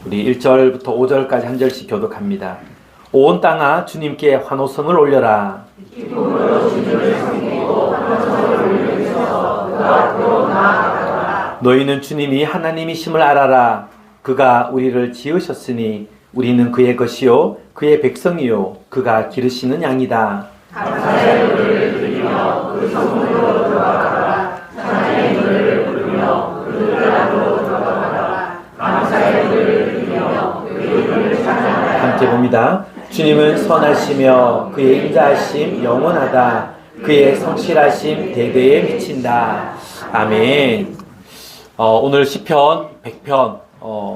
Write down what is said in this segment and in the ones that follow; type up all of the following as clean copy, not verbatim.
우리 1절부터 5절까지 한 절씩 교독합니다. 온 땅아 주님께 환호성을 올려라. 너희는 주님이 하나님이심을 알아라. 그가 우리를 지으셨으니 우리는 그의 것이요 그의 백성이요 그가 기르시는 양이다. 감사의 노래를 드리며 그 성문으로 들어가라. 찬양의 노래를 부르며 그 들안으로 들어가라. 감사의 노래를 드리며 그 이름을 찬양하라. 함께 봅니다. 주님은 선하시며 그의 인자하심 영원하다. 그의 성실하심 대대에 미친다. 아멘. 오늘 시편 100편,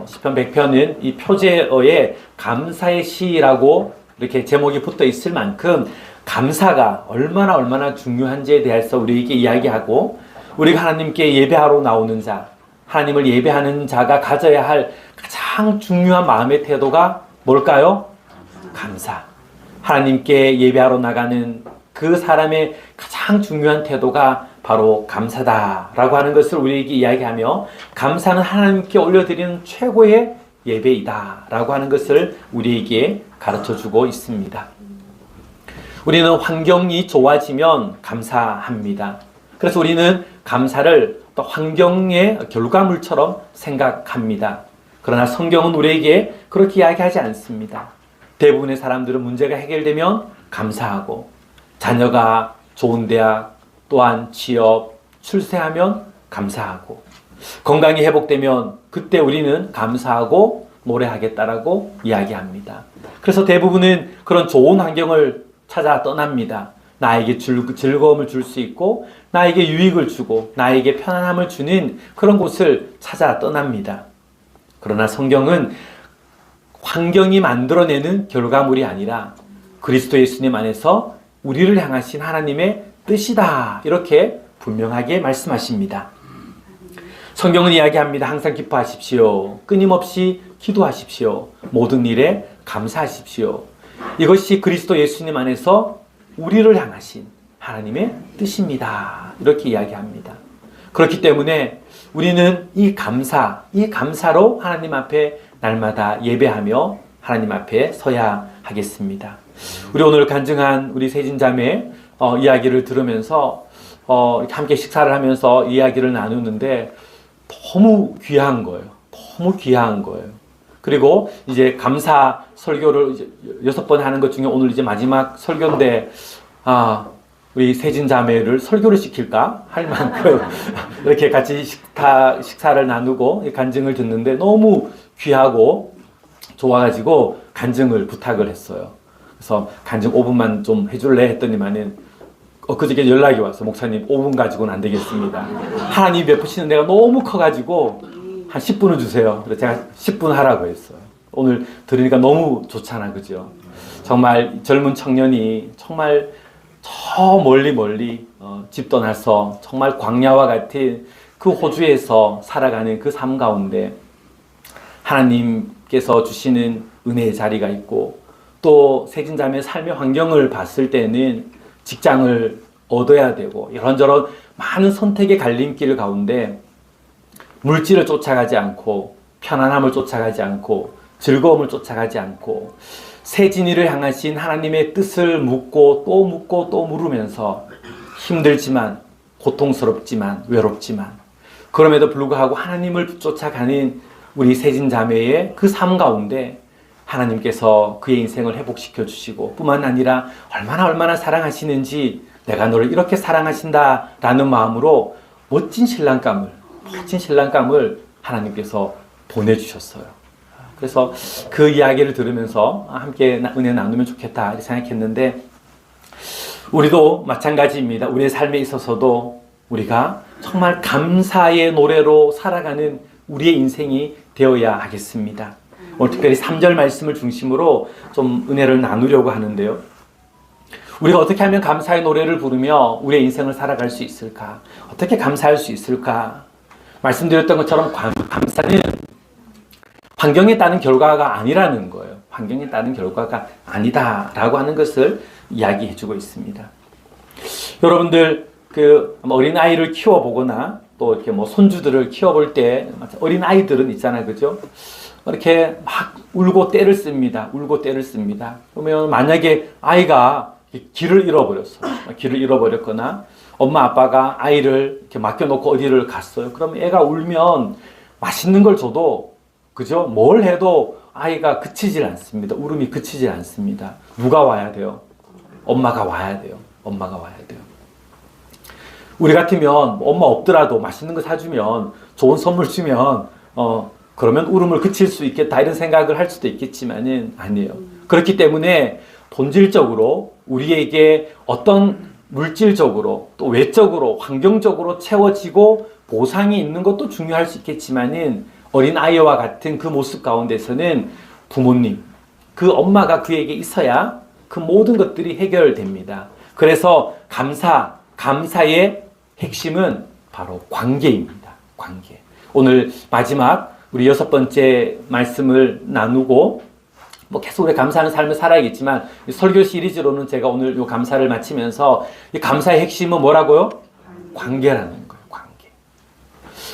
시편 100편은 이 표제어에 감사의 시라고 이렇게 제목이 붙어 있을 만큼 감사가 얼마나 중요한지에 대해서 우리에게 이야기하고, 우리가 하나님께 예배하러 나오는 자, 하나님을 예배하는 자가 가져야 할 가장 중요한 마음의 태도가 뭘까요? 감사. 하나님께 예배하러 나가는 그 사람의 가장 중요한 태도가 바로 감사다라고 하는 것을 우리에게 이야기하며, 감사는 하나님께 올려드리는 최고의 예배이다라고 하는 것을 우리에게 가르쳐주고 있습니다. 우리는 환경이 좋아지면 감사합니다. 그래서 우리는 감사를 또 환경의 결과물처럼 생각합니다. 그러나 성경은 우리에게 그렇게 이야기하지 않습니다. 대부분의 사람들은 문제가 해결되면 감사하고, 자녀가 좋은 대학, 또한 취업, 출세하면 감사하고, 건강이 회복되면 그때 우리는 감사하고 노래하겠다라고 이야기합니다. 그래서 대부분은 그런 좋은 환경을 찾아 떠납니다. 나에게 즐거움을 줄 수 있고, 나에게 유익을 주고, 나에게 편안함을 주는 그런 곳을 찾아 떠납니다. 그러나 성경은 환경이 만들어내는 결과물이 아니라 그리스도 예수님 안에서 우리를 향하신 하나님의 뜻이다, 이렇게 분명하게 말씀하십니다. 성경은 이야기합니다. 항상 기뻐하십시오. 끊임없이 기도하십시오. 모든 일에 감사하십시오. 이것이 그리스도 예수님 안에서 우리를 향하신 하나님의 뜻입니다, 이렇게 이야기합니다. 그렇기 때문에 우리는 이 감사로 하나님 앞에 날마다 예배하며 하나님 앞에 서야 하겠습니다. 우리 오늘 간증한 우리 세진자매 이야기를 들으면서 함께 식사를 하면서 이야기를 나누는데 너무 귀한 거예요. 너무 귀한 거예요. 그리고 이제 감사 설교를 이제 6번 하는 것 중에 오늘 이제 마지막 설교인데, 우리 세진자매를 설교를 시킬까 할 만큼 이렇게 같이 식사를 나누고 간증을 듣는데 너무 귀하고 좋아가지고 간증을 부탁을 했어요. 그래서 간증 5분만 좀 해줄래 했더니만은 그저께 연락이 왔어. 목사님 5분 가지고는 안 되겠습니다. 하나님이 베푸시는 데가 너무 커가지고 한 10분을 주세요. 그래서 제가 10분 하라고 했어요. 오늘 들으니까 너무 좋잖아, 그죠? 정말 젊은 청년이 정말 저 멀리 집 떠나서 정말 광야와 같은 그 호주에서 살아가는 그 삶 가운데 하나님께서 주시는 은혜의 자리가 있고, 또 세진자매의 삶의 환경을 봤을 때는 직장을 얻어야 되고 이런저런 많은 선택의 갈림길 가운데 물질을 쫓아가지 않고, 편안함을 쫓아가지 않고, 즐거움을 쫓아가지 않고, 세진이를 향하신 하나님의 뜻을 묻고 또 물으면서 힘들지만, 고통스럽지만, 외롭지만, 그럼에도 불구하고 하나님을 쫓아가는 우리 세진자매의 그 삶 가운데 하나님께서 그의 인생을 회복시켜 주시고, 뿐만 아니라 얼마나 사랑하시는지, 내가 너를 이렇게 사랑하신다라는 마음으로 멋진 신랑감을 하나님께서 보내주셨어요. 그래서 그 이야기를 들으면서 함께 은혜 나누면 좋겠다 이렇게 생각했는데, 우리도 마찬가지입니다. 우리의 삶에 있어서도 우리가 정말 감사의 노래로 살아가는 우리의 인생이 되어야 하겠습니다. 오늘 특별히 3절 말씀을 중심으로 좀 은혜를 나누려고 하는데요. 우리가 어떻게 하면 감사의 노래를 부르며 우리의 인생을 살아갈 수 있을까? 어떻게 감사할 수 있을까? 말씀드렸던 것처럼 감사는 환경에 따른 결과가 아니라는 거예요. 환경에 따른 결과가 아니다라고 하는 것을 이야기해주고 있습니다. 여러분들 어린 아이를 키워보거나 또 이렇게 손주들을 키워볼 때 어린 아이들은 있잖아요, 그죠? 이렇게 막 울고 떼를 씁니다. 울고 떼를 씁니다. 그러면 만약에 아이가 길을 잃어버렸어요. 길을 잃어버렸거나 엄마 아빠가 아이를 이렇게 맡겨놓고 어디를 갔어요. 그럼 애가 울면 맛있는 걸 줘도 그죠? 뭘 해도 아이가 그치질 않습니다. 울음이 그치질 않습니다. 누가 와야 돼요? 엄마가 와야 돼요. 엄마가 와야 돼요. 우리 같으면 엄마 없더라도 맛있는 거 사주면 좋은 선물 주면 그러면 울음을 그칠 수 있겠다 이런 생각을 할 수도 있겠지만은 아니에요. 그렇기 때문에 본질적으로 우리에게 어떤 물질적으로 또 외적으로 환경적으로 채워지고 보상이 있는 것도 중요할 수 있겠지만은 어린 아이와 같은 그 모습 가운데서는 부모님, 그 엄마가 그에게 있어야 그 모든 것들이 해결됩니다. 그래서 감사의 핵심은 바로 관계입니다. 관계. 오늘 마지막 우리 6번째 말씀을 나누고 계속 우리 감사하는 삶을 살아야겠지만 설교 시리즈로는 제가 오늘 이 감사를 마치면서 이 감사의 핵심은 뭐라고요? 관계라는 거예요. 관계.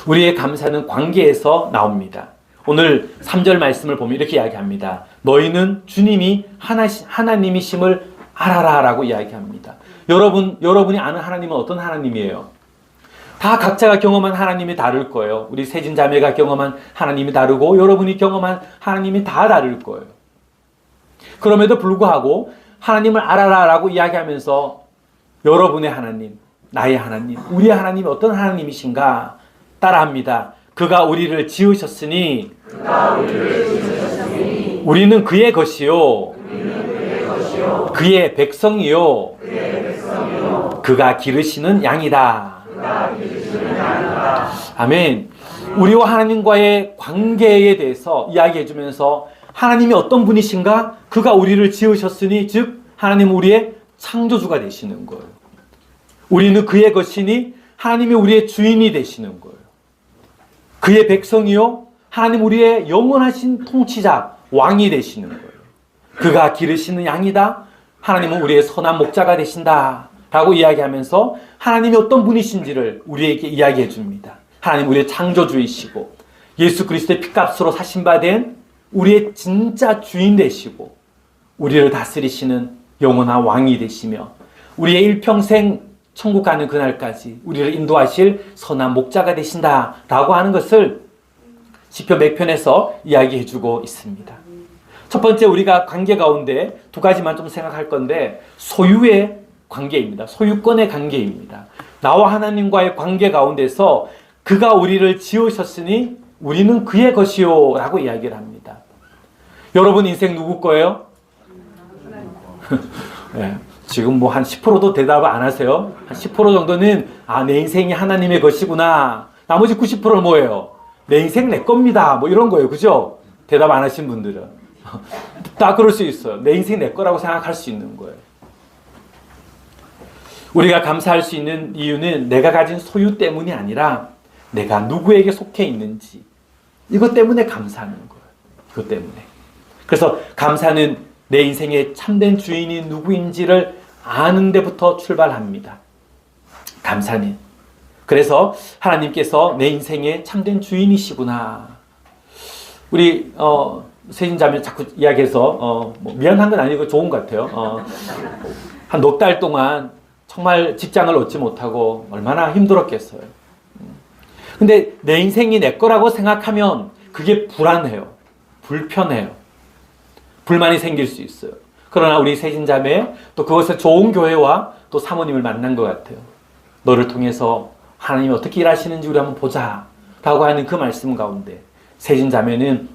우리의 감사는 관계에서 나옵니다. 오늘 3절 말씀을 보면 이렇게 이야기합니다. 너희는 주님이 하나님이심을 알아라 라고 이야기합니다. 여러분이 아는 하나님은 어떤 하나님이에요? 다 각자가 경험한 하나님이 다를 거예요. 우리 세진자매가 경험한 하나님이 다르고 여러분이 경험한 하나님이 다 다를 거예요. 그럼에도 불구하고 하나님을 알아라 라고 이야기하면서 여러분의 하나님, 나의 하나님, 우리의 하나님이 어떤 하나님이신가 따라합니다. 그가 우리를 지으셨으니 우리는 그의 것이요 그의 백성이요 그가 기르시는 양이다. 아멘. 우리와 하나님과의 관계에 대해서 이야기해 주면서 하나님이 어떤 분이신가? 그가 우리를 지으셨으니 즉 하나님은 우리의 창조주가 되시는 거예요. 우리는 그의 것이니 하나님이 우리의 주인이 되시는 거예요. 그의 백성이요 하나님 우리의 영원하신 통치자 왕이 되시는 거예요. 그가 기르시는 양이다. 하나님은 우리의 선한 목자가 되신다 라고 이야기하면서 하나님이 어떤 분이신지를 우리에게 이야기해 줍니다. 하나님 우리의 창조주이시고 예수 그리스도의 피값으로 사신 바 된 우리의 진짜 주인 되시고 우리를 다스리시는 영원한 왕이 되시며 우리의 일평생 천국 가는 그날까지 우리를 인도하실 선한 목자가 되신다 라고 하는 것을 시편 100편에서 이야기해 주고 있습니다. 첫 번째 우리가 관계 가운데 두 가지만 좀 생각할 건데 소유의 관계입니다. 소유권의 관계입니다. 나와 하나님과의 관계 가운데서 그가 우리를 지으셨으니 우리는 그의 것이요 라고 이야기를 합니다. 여러분 인생 누구 거예요? 네, 지금 뭐 한 10%도 대답을 안 하세요? 한 10% 정도는 내 인생이 하나님의 것이구나. 나머지 90%는 뭐예요? 내 인생 내 겁니다. 뭐 이런 거예요. 그죠? 대답 안 하신 분들은. 다 그럴 수 있어요. 내 인생 내 거라고 생각할 수 있는 거예요. 우리가 감사할 수 있는 이유는 내가 가진 소유 때문이 아니라 내가 누구에게 속해 있는지 이것 때문에 감사하는 거예요. 이것 때문에. 그래서 감사는 내 인생의 참된 주인이 누구인지를 아는 데부터 출발합니다. 감사는. 그래서 하나님께서 내 인생의 참된 주인이시구나. 우리 세진자매 자꾸 이야기해서 뭐 미안한 건 아니고 좋은 것 같아요. 한 넉 달 동안 정말 직장을 얻지 못하고 얼마나 힘들었겠어요. 근데 내 인생이 내 거라고 생각하면 그게 불안해요. 불편해요. 불만이 생길 수 있어요. 그러나 우리 세진자매 또 그것에 좋은 교회와 또 사모님을 만난 것 같아요. 너를 통해서 하나님이 어떻게 일하시는지 우리 한번 보자 라고 하는 그 말씀 가운데 세진자매는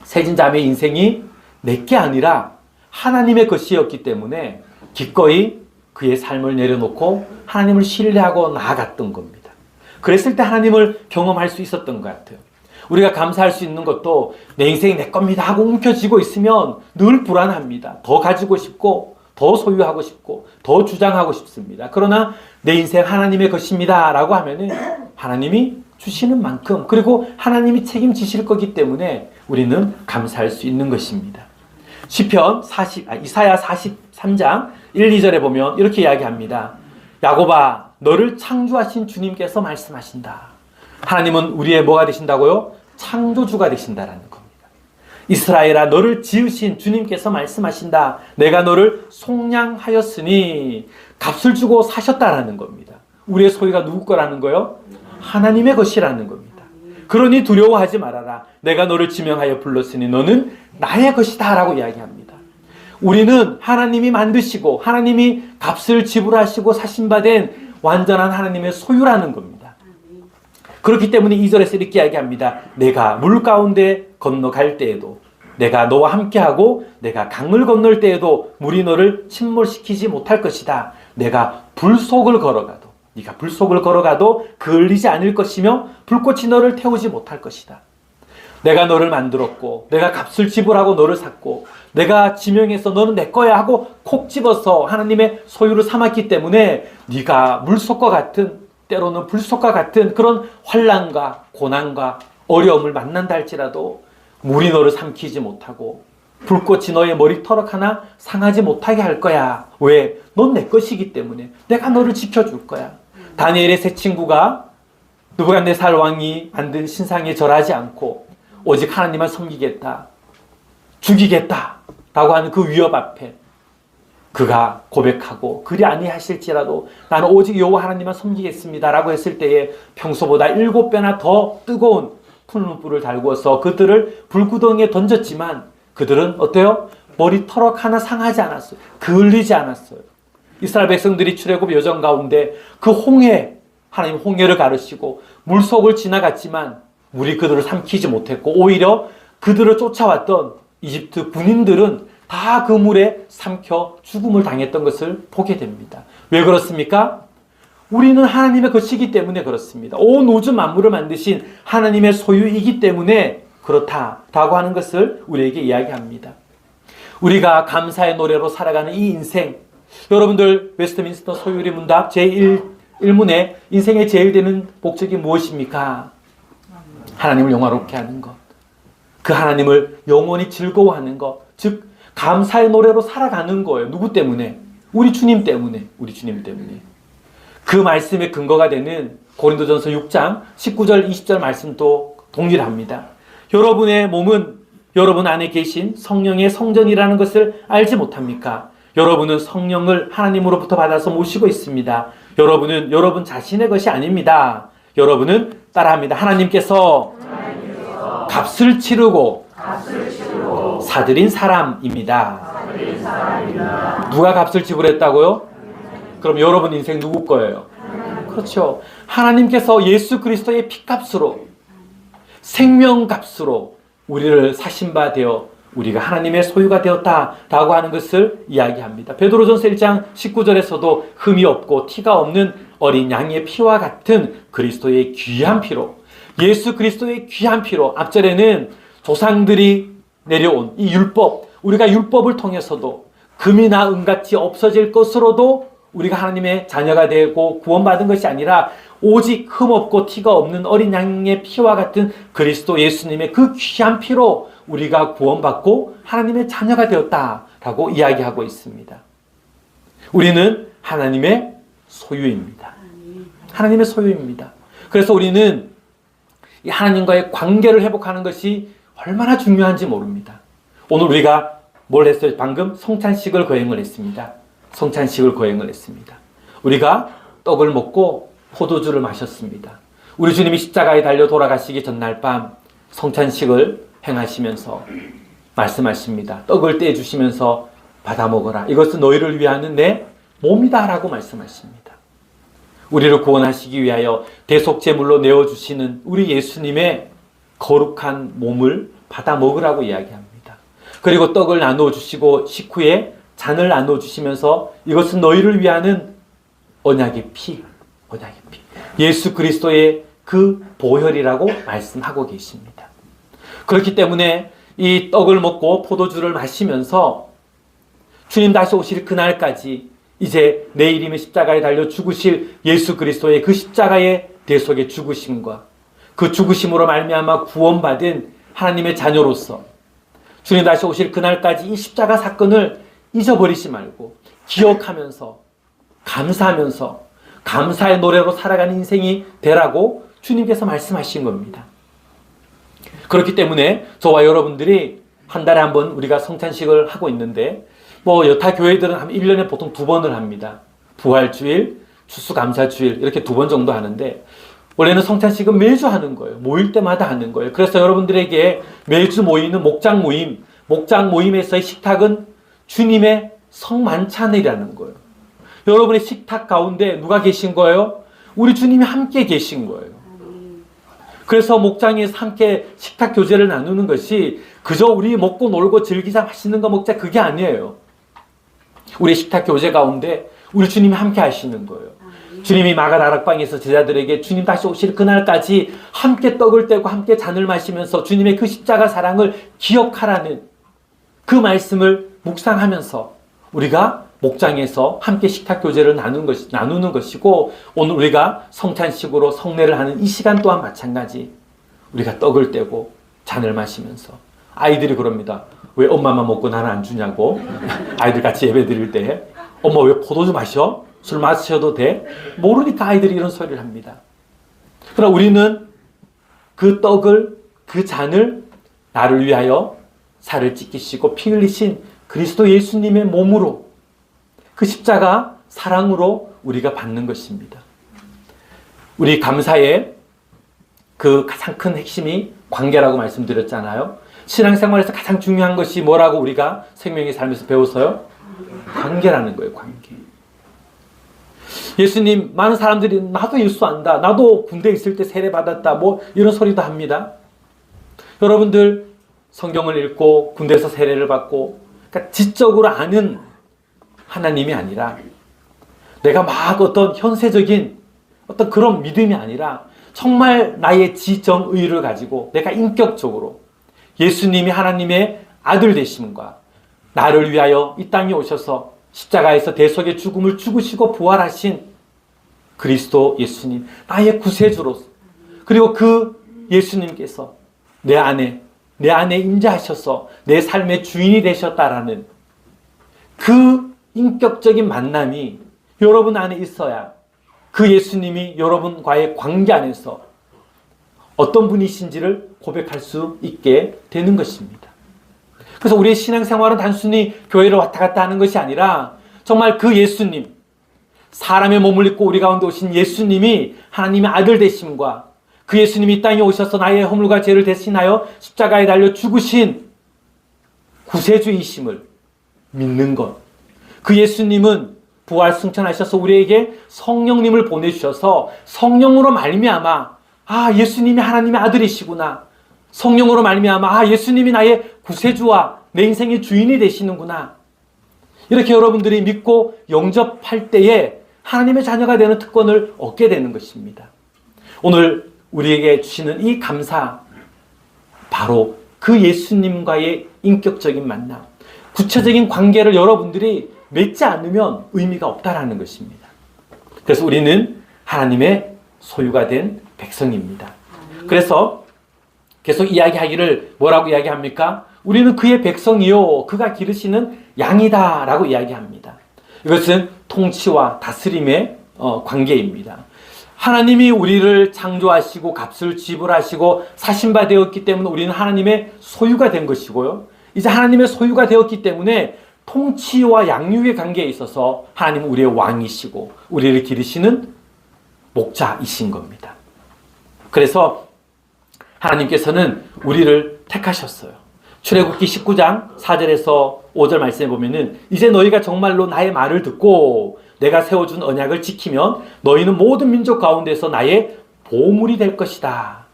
세진자매의 인생이 내게 아니라 하나님의 것이었기 때문에 기꺼이 그의 삶을 내려놓고 하나님을 신뢰하고 나아갔던 겁니다. 그랬을 때 하나님을 경험할 수 있었던 것 같아요. 우리가 감사할 수 있는 것도 내 인생이 내 겁니다 하고 움켜쥐고 있으면 늘 불안합니다. 더 가지고 싶고 더 소유하고 싶고 더 주장하고 싶습니다. 그러나 내 인생 하나님의 것입니다 라고 하면은 하나님이 주시는 만큼 그리고 하나님이 책임지실 거기 때문에 우리는 감사할 수 있는 것입니다. 이사야 43장 1, 2절에 보면 이렇게 이야기합니다. 야곱아 너를 창조하신 주님께서 말씀하신다. 하나님은 우리의 뭐가 되신다고요? 창조주가 되신다라는 겁니다. 이스라엘아, 너를 지으신 주님께서 말씀하신다. 내가 너를 속량하였으니, 값을 주고 사셨다라는 겁니다. 우리의 소유가 누구 거라는 거요? 하나님의 것이라는 겁니다. 그러니 두려워하지 말아라. 내가 너를 지명하여 불렀으니 너는 나의 것이다 라고 이야기합니다. 우리는 하나님이 만드시고 하나님이 값을 지불하시고 사신바된 완전한 하나님의 소유라는 겁니다. 그렇기 때문에 2절에서 이렇게 이야기합니다. 내가 물 가운데 건너갈 때에도, 내가 너와 함께하고 내가 강을 건널 때에도 물이 너를 침몰시키지 못할 것이다. 내가 불 속을 걸어가도, 네가 불 속을 걸어가도 그을리지 않을 것이며 불꽃이 너를 태우지 못할 것이다. 내가 너를 만들었고 내가 값을 지불하고 너를 샀고 내가 지명해서 너는 내 거야 하고 콕 집어서 하나님의 소유를 삼았기 때문에 네가 물속과 같은, 때로는 불속과 같은 그런 환난과 고난과 어려움을 만난다 할지라도 물이 너를 삼키지 못하고 불꽃이 너의 머리털럭 하나 상하지 못하게 할 거야. 왜? 넌 내 것이기 때문에 내가 너를 지켜줄 거야. 다니엘의 세 친구가 느부갓네살 왕이 만든 신상에 절하지 않고 오직 하나님만 섬기겠다, 죽이겠다 라고 하는 그 위협 앞에 그가 고백하고 그리 아니하실지라도 나는 오직 여호와 하나님만 섬기겠습니다 라고 했을 때에 평소보다 7배나 더 뜨거운 푸른 불을 달구어서 그들을 불구덩이에 던졌지만 그들은 어때요? 머리털럭 하나 상하지 않았어요. 그을리지 않았어요. 이스라엘 백성들이 출애굽 여정 가운데 그 홍해, 하나님 홍해를 가르시고 물속을 지나갔지만 물이 그들을 삼키지 못했고 오히려 그들을 쫓아왔던 이집트 군인들은 다 그 물에 삼켜 죽음을 당했던 것을 보게 됩니다. 왜 그렇습니까? 우리는 하나님의 것이기 때문에 그렇습니다. 온 우주 만물을 만드신 하나님의 소유이기 때문에 그렇다라고 하는 것을 우리에게 이야기합니다. 우리가 감사의 노래로 살아가는 이 인생, 여러분들 웨스트민스터 소유리 문답 제1문에 인생의 제일 되는 목적이 무엇입니까? 하나님을 영화롭게 하는 것, 그 하나님을 영원히 즐거워하는 것, 즉 감사의 노래로 살아가는 거예요. 누구 때문에? 우리 주님 때문에. 우리 주님 때문에. 그 말씀의 근거가 되는 고린도전서 6장 19절 20절 말씀도 동일합니다. 여러분의 몸은 여러분 안에 계신 성령의 성전이라는 것을 알지 못합니까? 여러분은 성령을 하나님으로부터 받아서 모시고 있습니다. 여러분은 여러분 자신의 것이 아닙니다. 여러분은 따라합니다. 하나님께서 값을 치르고 사들인 사람입니다. 누가 값을 지불했다고요? 그럼 여러분 인생 누구 거예요? 그렇죠. 하나님께서 예수 그리스도의 피값으로, 생명값으로 우리를 사신 바 되어 우리가 하나님의 소유가 되었다라고 하는 것을 이야기합니다. 베드로전서 1장 19절에서도 흠이 없고 티가 없는 어린 양의 피와 같은 그리스도의 귀한 피로, 예수 그리스도의 귀한 피로, 앞절에는 조상들이 내려온 이 율법, 우리가 율법을 통해서도 금이나 은같이 없어질 것으로도 우리가 하나님의 자녀가 되고 구원받은 것이 아니라 오직 흠없고 티가 없는 어린 양의 피와 같은 그리스도 예수님의 그 귀한 피로 우리가 구원받고 하나님의 자녀가 되었다라고 이야기하고 있습니다. 우리는 하나님의 소유입니다. 하나님의 소유입니다. 그래서 우리는 이 하나님과의 관계를 회복하는 것이 얼마나 중요한지 모릅니다. 오늘 우리가 뭘 했어요? 방금 성찬식을 거행을 했습니다. 성찬식을 거행을 했습니다. 우리가 떡을 먹고 포도주를 마셨습니다. 우리 주님이 십자가에 달려 돌아가시기 전날 밤 성찬식을 행하시면서 말씀하십니다. 떡을 떼주시면서 받아 먹어라. 이것은 너희를 위하는 내 몸이다 라고 말씀하십니다. 우리를 구원하시기 위하여 대속제물로 내어주시는 우리 예수님의 거룩한 몸을 받아 먹으라고 이야기합니다. 그리고 떡을 나누어 주시고 식후에 잔을 나누어 주시면서 이것은 너희를 위하는 언약의 피, 언약의 피, 예수 그리스도의 그 보혈이라고 말씀하고 계십니다. 그렇기 때문에 이 떡을 먹고 포도주를 마시면서 주님 다시 오실 그날까지 이제 내일이면 십자가에 달려 죽으실 예수 그리스도의 그 십자가의 대속의 죽으심과 그 죽으심으로 말미암아 구원받은 하나님의 자녀로서 주님 다시 오실 그날까지 이 십자가 사건을 잊어버리지 말고 기억하면서 감사하면서 감사의 노래로 살아가는 인생이 되라고 주님께서 말씀하신 겁니다. 그렇기 때문에 저와 여러분들이 한 달에 한 번 우리가 성찬식을 하고 있는데 뭐 여타 교회들은 한 1년에 보통 2번을 합니다. 부활주일, 추수감사주일 이렇게 2번 정도 하는데 원래는 성찬식은 매주 하는 거예요. 모일 때마다 하는 거예요. 그래서 여러분들에게 매주 모이는 목장 모임에서의 식탁은 주님의 성만찬이라는 거예요. 여러분의 식탁 가운데 누가 계신 거예요? 우리 주님이 함께 계신 거예요. 그래서 목장에서 함께 식탁 교제를 나누는 것이 그저 우리 먹고 놀고 즐기자 맛있는 거 먹자 그게 아니에요. 우리 식탁 교제 가운데 우리 주님이 함께 하시는 거예요. 주님이 마가다락방에서 제자들에게 주님 다시 오실 그날까지 함께 떡을 떼고 함께 잔을 마시면서 주님의 그 십자가 사랑을 기억하라는 그 말씀을 묵상하면서 우리가 목장에서 함께 식탁 교제를 나누는 것이고 오늘 우리가 성찬식으로 성례를 하는 이 시간 또한 마찬가지 우리가 떡을 떼고 잔을 마시면서 아이들이 그럽니다. 왜 엄마만 먹고 나는 안 주냐고. 아이들 같이 예배 드릴 때 엄마 왜 포도주 마셔? 술 마셔도 돼? 모르니까 아이들이 이런 소리를 합니다. 그러나 우리는 그 떡을 그 잔을 나를 위하여 살을 찢기시고 피 흘리신 그리스도 예수님의 몸으로 그 십자가 사랑으로 우리가 받는 것입니다. 우리 감사의 그 가장 큰 핵심이 관계라고 말씀드렸잖아요. 신앙생활에서 가장 중요한 것이 뭐라고 우리가 생명의 삶에서 배웠어요? 관계라는 거예요. 관계. 예수님 많은 사람들이 나도 예수 안다. 나도 군대에 있을 때 세례 받았다. 뭐 이런 소리도 합니다. 여러분들 성경을 읽고 군대에서 세례를 받고 그러니까 지적으로 아는 하나님이 아니라 내가 막 어떤 현세적인 어떤 그런 믿음이 아니라 정말 나의 지정의를 가지고 내가 인격적으로 예수님이 하나님의 아들 되심과 나를 위하여 이 땅에 오셔서 십자가에서 대속의 죽음을 죽으시고 부활하신 그리스도 예수님, 나의 구세주로서 그리고 그 예수님께서 내 안에 임재하셔서 내 삶의 주인이 되셨다라는 그 인격적인 만남이 여러분 안에 있어야 그 예수님이 여러분과의 관계 안에서 어떤 분이신지를 고백할 수 있게 되는 것입니다. 그래서 우리의 신앙생활은 단순히 교회를 왔다 갔다 하는 것이 아니라 정말 그 예수님, 사람의 몸을 입고 우리 가운데 오신 예수님이 하나님의 아들 되심과 그 예수님이 이 땅에 오셔서 나의 허물과 죄를 대신하여 십자가에 달려 죽으신 구세주이심을 믿는 것. 그 예수님은 부활 승천하셔서 우리에게 성령님을 보내주셔서 성령으로 말미암아 예수님이 하나님의 아들이시구나. 성령으로 말미암아 예수님이 나의 구세주와 내 인생의 주인이 되시는구나. 이렇게 여러분들이 믿고 영접할 때에 하나님의 자녀가 되는 특권을 얻게 되는 것입니다. 오늘 우리에게 주시는 이 감사, 바로 그 예수님과의 인격적인 만남, 구체적인 관계를 여러분들이 맺지 않으면 의미가 없다라는 것입니다. 그래서 우리는 하나님의 소유가 된 백성입니다. 그래서 계속 이야기하기를 뭐라고 이야기합니까? 우리는 그의 백성이요 그가 기르시는 양이다 라고 이야기합니다. 이것은 통치와 다스림의 관계입니다. 하나님이 우리를 창조하시고 값을 지불하시고 사신바 되었기 때문에 우리는 하나님의 소유가 된 것이고요. 이제 하나님의 소유가 되었기 때문에 통치와 양육의 관계에 있어서 하나님은 우리의 왕이시고 우리를 기르시는 목자이신 겁니다. 그래서 하나님께서는 우리를 택하셨어요. 출애굽기 19장 4절에서 5절 말씀에 보면은 이제 너희가 정말로 나의 말을 듣고 내가 세워준 언약을 지키면 너희는 모든 민족 가운데서 나의 보물이 될 것이다.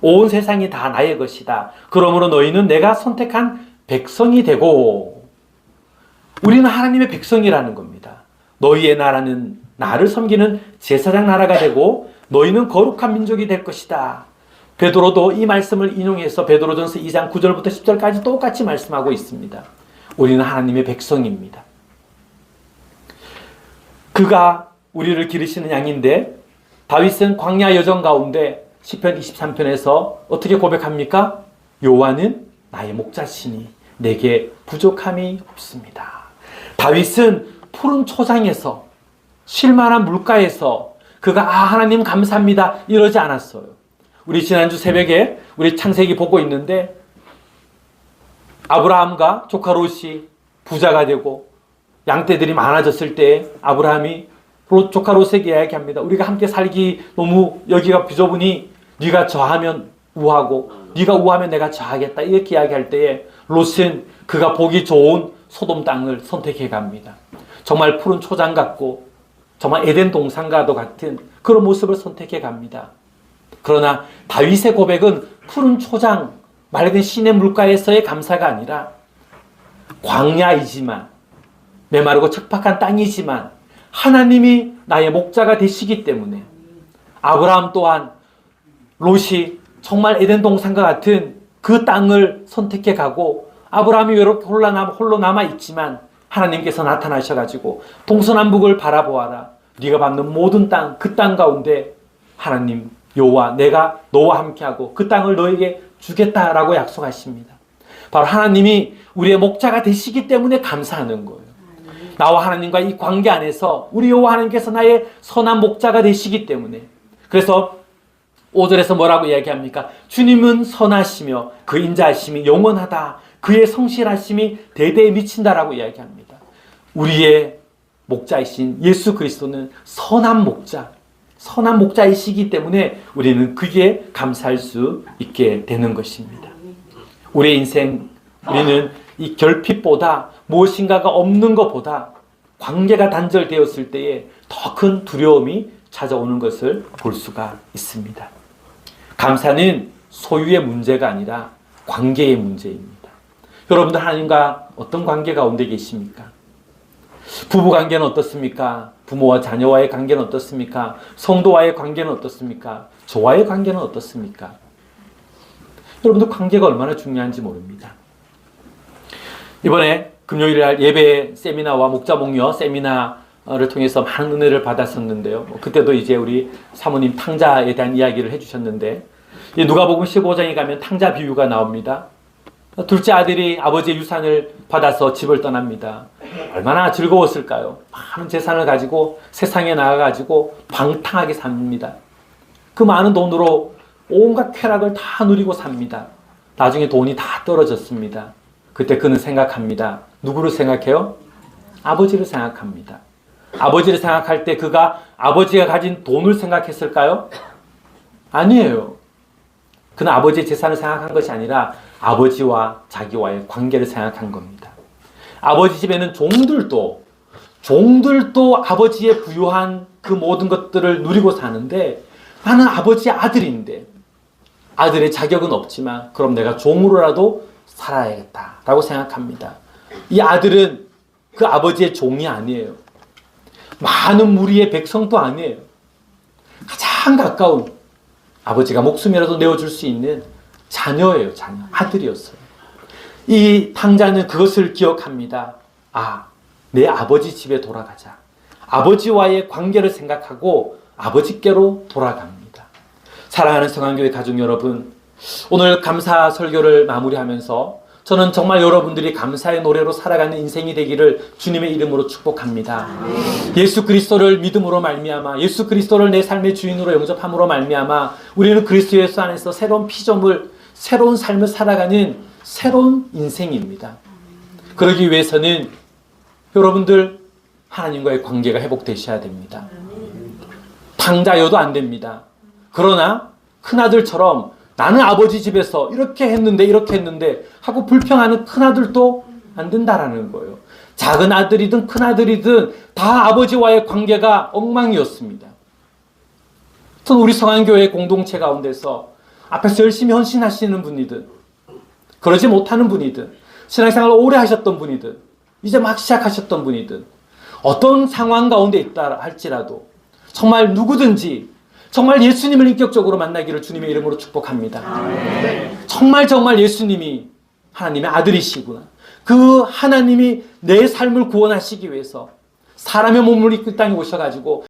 온 세상이 다 나의 것이다. 그러므로 너희는 내가 선택한 백성이 되고, 우리는 하나님의 백성이라는 겁니다. 너희의 나라는 나를 섬기는 제사장 나라가 되고 너희는 거룩한 민족이 될 것이다. 베드로도 이 말씀을 인용해서 베드로전서 2장 9절부터 10절까지 똑같이 말씀하고 있습니다. 우리는 하나님의 백성입니다. 그가 우리를 기르시는 양인데, 다윗은 광야 여정 가운데 시편 23편에서 어떻게 고백합니까? 여호와는 나의 목자시니 내게 부족함이 없습니다. 다윗은 푸른 초장에서 쉴만한 물가에서 그가 하나님 감사합니다 이러지 않았어요. 우리 지난주 새벽에 우리 창세기 보고 있는데 아브라함과 조카 롯이 부자가 되고 양떼들이 많아졌을 때 아브라함이 조카 롯에게 이야기합니다. 우리가 함께 살기 너무 여기가 비좁으니 네가 저하면 우하고 네가 우하면 내가 저하겠다, 이렇게 이야기할 때에 롯은 그가 보기 좋은 소돔 땅을 선택해 갑니다. 정말 푸른 초장 같고 정말 에덴 동산과도 같은 그런 모습을 선택해 갑니다. 그러나 다윗의 고백은 푸른 초장, 맑은 시내 물가에서의 감사가 아니라 광야이지만, 메마르고 척박한 땅이지만 하나님이 나의 목자가 되시기 때문에, 아브라함 또한 롯이 정말 에덴 동산과 같은 그 땅을 선택해 가고, 아브라함이 이렇게 홀로 남아 있지만 하나님께서 나타나셔가지고 동서남북을 바라보아라, 네가 밟는 모든 땅, 그 땅 가운데 하나님 여호와 내가 너와 함께하고 그 땅을 너에게 주겠다라고 약속하십니다. 바로 하나님이 우리의 목자가 되시기 때문에 감사하는 거예요. 나와 하나님과 이 관계 안에서 우리 여호와 하나님께서 나의 선한 목자가 되시기 때문에. 그래서 5절에서 뭐라고 이야기합니까? 주님은 선하시며 그 인자하심이 영원하다, 그의 성실하심이 대대에 미친다라고 이야기합니다. 우리의 목자이신 예수 그리스도는 선한 목자이시기 때문에 우리는 그게 감사할 수 있게 되는 것입니다. 우리의 인생, 우리는 이 결핍보다 무엇인가가 없는 것보다 관계가 단절되었을 때에 더 큰 두려움이 찾아오는 것을 볼 수가 있습니다. 감사는 소유의 문제가 아니라 관계의 문제입니다. 여러분들 하나님과 어떤 관계 가운데 계십니까? 부부 관계는 어떻습니까? 부모와 자녀와의 관계는 어떻습니까? 성도와의 관계는 어떻습니까? 저와의 관계는 어떻습니까? 여러분들 관계가 얼마나 중요한지 모릅니다. 이번에 금요일 날 예배 세미나와 목자 목녀 세미나를 통해서 많은 은혜를 받았었는데요. 그때도 이제 우리 사모님 탕자에 대한 이야기를 해주셨는데, 누가복음 15장에 가면 탕자 비유가 나옵니다. 둘째 아들이 아버지의 유산을 받아서 집을 떠납니다. 얼마나 즐거웠을까요? 많은 재산을 가지고 세상에 나가가지고 방탕하게 삽니다. 그 많은 돈으로 온갖 쾌락을 다 누리고 삽니다. 나중에 돈이 다 떨어졌습니다. 그때 그는 생각합니다. 누구를 생각해요? 아버지를 생각합니다. 아버지를 생각할 때 그가 아버지가 가진 돈을 생각했을까요? 아니에요. 그는 아버지의 재산을 생각한 것이 아니라 아버지와 자기와의 관계를 생각한 겁니다. 아버지 집에는 종들도 아버지의 부유한 그 모든 것들을 누리고 사는데, 나는 아버지의 아들인데 아들의 자격은 없지만 그럼 내가 종으로라도 살아야겠다라고 생각합니다. 이 아들은 그 아버지의 종이 아니에요. 많은 무리의 백성도 아니에요. 가장 가까운, 아버지가 목숨이라도 내어줄 수 있는 자녀예요. 자녀, 아들이었어요. 이 탕자는 그것을 기억합니다. 내 아버지 집에 돌아가자. 아버지와의 관계를 생각하고 아버지께로 돌아갑니다. 사랑하는 성안교회 가족 여러분, 오늘 감사 설교를 마무리하면서 저는 정말 여러분들이 감사의 노래로 살아가는 인생이 되기를 주님의 이름으로 축복합니다. 예수 그리스도를 믿음으로 말미암아, 예수 그리스도를 내 삶의 주인으로 영접함으로 말미암아 우리는 그리스도 예수 안에서 새로운 피조물, 새로운 삶을 살아가는 새로운 인생입니다. 그러기 위해서는 여러분들 하나님과의 관계가 회복되셔야 됩니다. 탕자여도 안 됩니다. 그러나 큰아들처럼 나는 아버지 집에서 이렇게 했는데 하고 불평하는 큰아들도 안 된다라는 거예요. 작은 아들이든 큰아들이든 다 아버지와의 관계가 엉망이었습니다. 저는 우리 성안교회 공동체 가운데서 앞에서 열심히 헌신하시는 분이든 그러지 못하는 분이든 신앙생활을 오래 하셨던 분이든 이제 막 시작하셨던 분이든 어떤 상황 가운데 있다 할지라도 정말 누구든지 정말 예수님을 인격적으로 만나기를 주님의 이름으로 축복합니다. 정말 예수님이 하나님의 아들이시구나. 그 하나님이 내 삶을 구원하시기 위해서 사람의 몸을 입고 이 땅에 오셔가지고